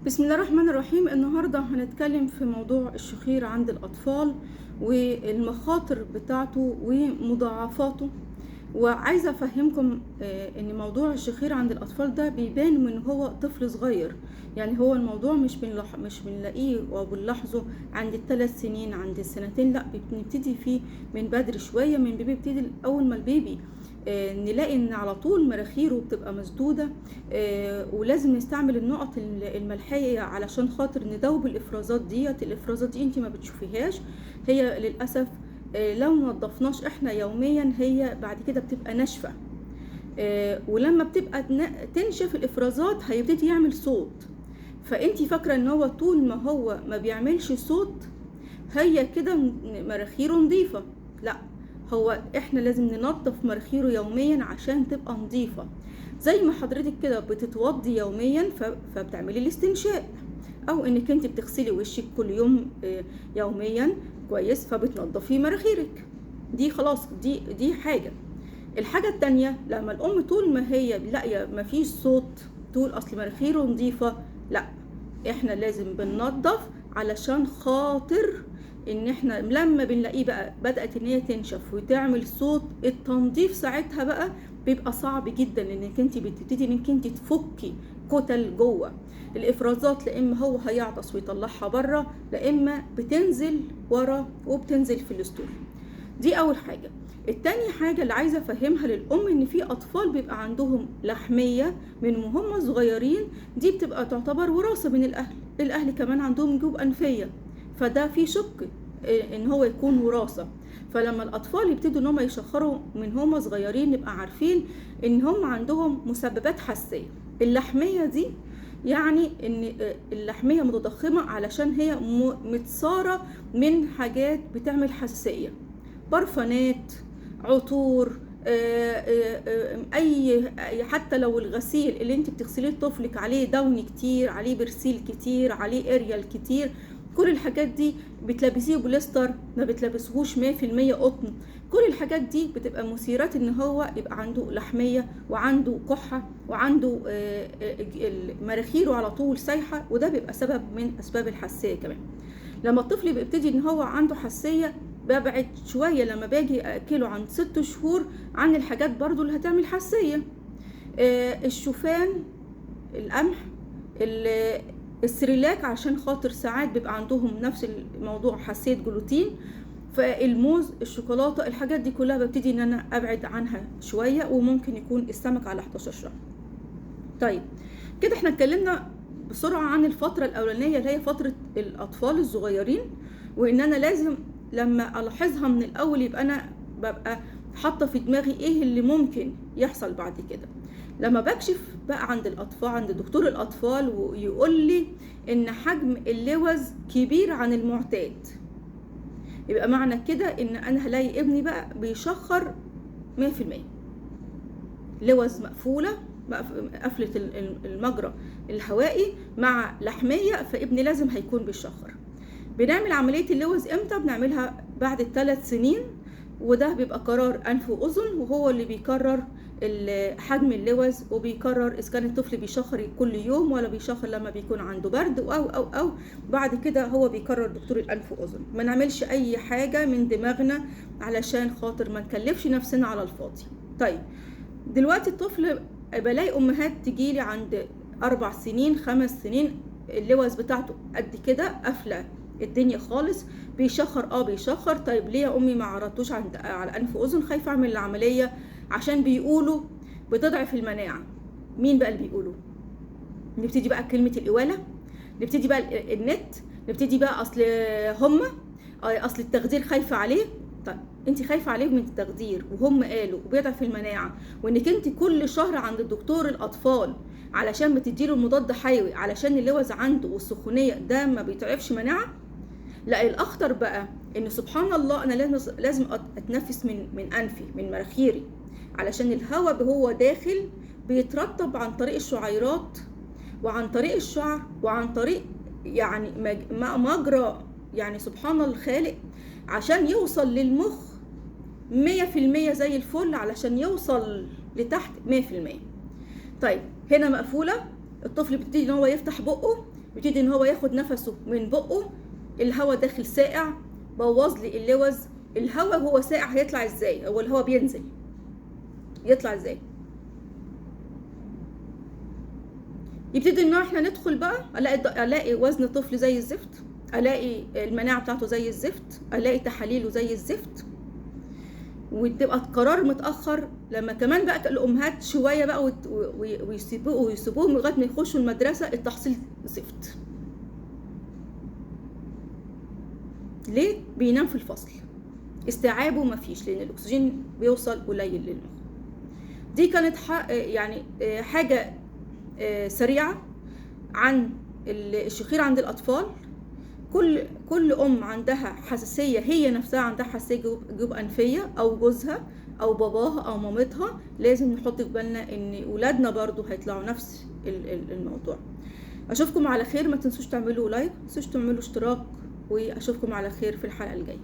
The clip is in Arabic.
بسم الله الرحمن الرحيم. النهاردة هنتكلم في موضوع الشخير عند الأطفال والمخاطر بتاعته ومضاعفاته. وعايزة أفهمكم إن موضوع الشخير عند الأطفال ده بيبان من هو طفل صغير. يعني هو الموضوع مش بنلاقيه وبنلاحظه عند ال3 سنين، عند السنتين، لا، بنبتدي فيه من بدري شوية، من بيبتدي أول ما البيبي نلاقي ان على طول مراخيره بتبقى مسدودة، ولازم نستعمل النقط الملحية علشان خاطر ندوب الافرازات دي انت ما بتشوفيهاش. هي للأسف لو نضفناش احنا يوميا هي بعد كده بتبقى ناشفة، ولما بتبقى تنشف الافرازات هيبتدي يعمل صوت. فانت فاكرة ان هو طول ما هو ما بيعملش صوت هي كده مراخيره نظيفة. لا، هو احنا لازم ننظف مراخيره يوميا عشان تبقى نظيفة. زي ما حضرتك كده بتتوضي يوميا فبتعملي الاستنشاق، او انك انت بتغسلي وشك كل يوم يوميا كويس، فبتنظفي مراخيرك. دي خلاص، دي حاجة. الحاجة التانية، لما الام طول ما هي لاقيه مفيش صوت تقول اصل مراخيره نظيفة، لا، احنا لازم بننظف علشان خاطر ان احنا لما بنلاقيه بقى بدأت ان هي تنشف وتعمل صوت، التنظيف ساعتها بقى بيبقى صعب جدا، انك انت بتبتدي انك انت تفكي كتل جوه الافرازات، لا اما هو هيعطس ويطلعها بره، لا اما بتنزل ورا وبتنزل في الاسطول. دي اول حاجة. التاني حاجة اللي عايزة افهمها للام ان في اطفال بيبقى عندهم لحمية من وهم صغيرين، دي بتبقى تعتبر وراثة من الاهل كمان عندهم جيوب انفية، فده في شك ان هو يكون وراثة. فلما الاطفال يبتدوا ان هم يشخروا من هم صغيرين نبقى عارفين ان هم عندهم مسببات حساسية. اللحمية دي يعني ان اللحمية متضخمة علشان هي متصارة من حاجات بتعمل حساسية، برفانات، عطور، اي حتى لو الغسيل اللي انت بتغسليه طفلك عليه دون كتير، عليه برسيل كتير، عليه اريال كتير، كل الحاجات دي بتلبسيه بوليستر، ما بتلبسهوش 100% قطن. كل الحاجات دي بتبقى مثيرات ان هو يبقى عنده لحمية وعنده كحة وعنده مناخيره على طول سايحة، وده بيبقى سبب من اسباب الحساسية كمان. لما الطفل بيبتدي ان هو عنده حساسية ببعد شوية لما باجي أكله عن 6 شهور عن الحاجات برضو اللي هتعمل حساسية. الشوفان، القمح، السريلاك، عشان خاطر ساعات بيبقى عندهم نفس الموضوع حساسية جلوتين. فالموز، الشوكولاتة، الحاجات دي كلها ببتدي ان انا ابعد عنها شوية، وممكن يكون السمك على 11 شهر. طيب كده احنا اتكلمنا بسرعة عن الفترة الأولانية اللي هي فترة الأطفال الصغيرين، وإن أنا لازم لما ألاحظها من الأول يبقى أنا ببقى حاطة في دماغي إيه اللي ممكن يحصل بعد كده. لما بكشف بقى عند الأطفال، عند دكتور الأطفال، ويقول لي إن حجم اللوز كبير عن المعتاد، يبقى معنى كده إن أنا هلاقي ابني بقى بيشخر 100%. لوز مقفولة، قفلة المجرى الهوائي مع لحمية، فابني لازم هيكون بيشخر. بنعمل عملية اللوز امتى؟ بنعملها بعد ال3 سنين، وده بيبقى قرار أنف وأذن، وهو اللي بيكرر حجم اللوز، وبيكرر إذا كان الطفل بيشخر كل يوم ولا بيشخر لما بيكون عنده برد أو بعد كده هو بيكرر دكتور الأنف وأذن. ما نعملش أي حاجة من دماغنا علشان خاطر ما نكلفش نفسنا على الفاضي. طيب دلوقتي الطفل بلاقي أمهات تجيلي عند 4 سنين 5 سنين اللوز بتاعته قد كده قافلة الدنيا خالص، بيشخر بيشخر. طيب ليه يا امي ما عرضتوش على انف واذن؟ خايفه اعمل العمليه عشان بيقولوا بتضعف المناعه. مين بقى اللي بيقولوا؟ نبتدي بقى كلمه القواله، نبتدي بقى النت، نبتدي بقى اصل التخدير خايفه عليه. طيب انت خايفه عليه من التخدير وهم قالوا وبيضعف المناعه، وانك انت كل شهر عند الدكتور الاطفال علشان بتديله مضاد حيوي علشان اللوز عنده والسخونيه ده ما بيضعفش مناعه؟ لا، الاخطر بقى ان سبحان الله انا لازم اتنفس من انفي، من مناخيري، علشان الهواء هو داخل بيترطب عن طريق الشعيرات وعن طريق الشعر وعن طريق يعني مجرى، يعني سبحان الخالق، عشان يوصل للمخ 100% زي الفل، علشان يوصل لتحت 100%. طيب هنا مقفولة، الطفل بيبتدي ان هو يفتح بقه، يبتدي ان هو ياخد نفسه من بقه، الهواء داخل ساقع بوظ لي اللوز. الهواء وهو ساقع هيطلع ازاي؟ او الهواء بينزل يطلع ازاي؟ يبتدي ان احنا ندخل بقى، الاقي وزن طفل زي الزفت، الاقي المناعه بتاعته زي الزفت، الاقي تحاليله زي الزفت، وتبقى القرار متاخر. لما كمان بقى الامهات شويه بقى ويسيبوهم لغايه ما يخشوا المدرسه، التحصيل زفت. ليه؟ بينام في الفصل، استيعابه مفيش، لان الاكسجين بيوصل قليل للمخ. دي كانت يعني حاجه سريعه عن الشخير عند الاطفال. كل ام عندها حساسيه، هي نفسها عندها حساسيه جيوب انفيه، او جوزها او باباها او مامتها، لازم نحط في بالنا ان اولادنا برضو هيطلعوا نفس الموضوع. اشوفكم على خير، ما تنسوش تعملوا لايك، ما تنسوش تعملوا اشتراك، واشوفكم على خير في الحلقه الجايه.